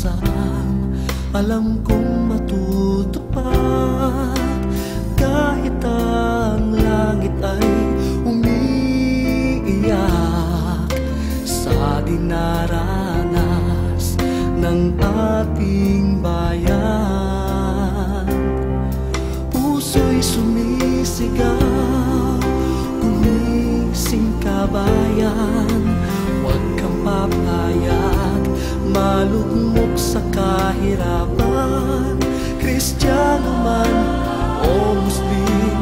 pag-asang alam kong matutupad, kahit ang langit ay umiiyak sa dinaranas ng ating bayan. Puso'y sumisigaw, gumising kabayan, huwag kang papayag malugmok sa kahirapan. Kristiyano man o Muslim,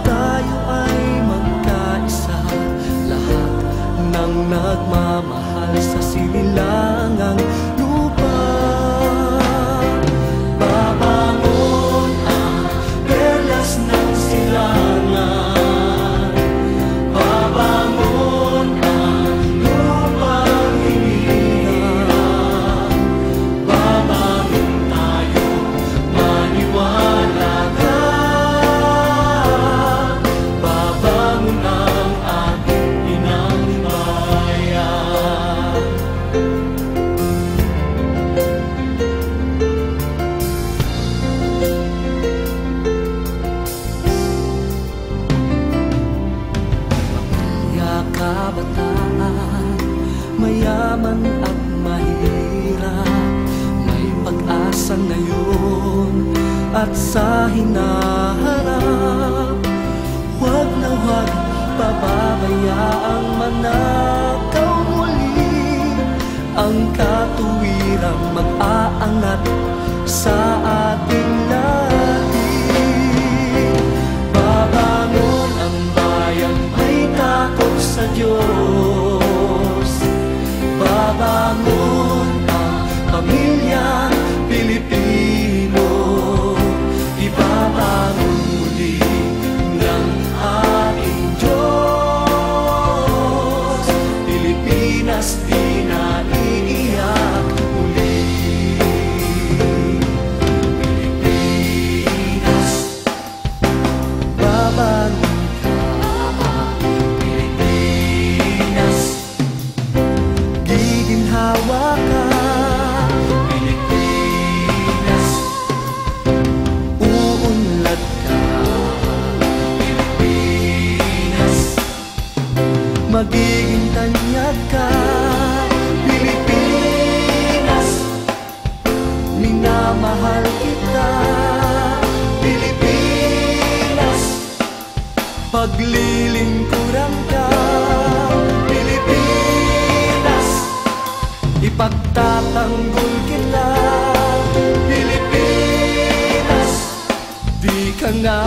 tayo ay magkaisa, lahat ng nagmamahal sa sinilangang lupa. Babangon ang perlas ng silangan, babangon ang lupang hinirang, babangon tayo, maniwala ka, babangon ang ating inang bayan. Pamilya, kabataan, mayaman at mahirap, may pag-asa ngayon at sa hinaharap. Huwag na huwag pababayaang manakaw muli, ang katuwirang mag-aangat sa ating lahi. Babangon ang bayan, may takot sa Diyos. Babangon ang pamilyang Pilipino, ibabangon muli ng ating Diyos. Pilipinas di na iiyak muli. Pilipinas, babangon ka. Pilipinas, giginhawa ka. Pilipinas, uunlad ka. Pilipinas, magiging tanyag ka. Pilipinas, minamahal kita. Pilipinas, paglilingkuran ka. Pilipinas, ipagtatanggol kita. Pilipinas, di ka na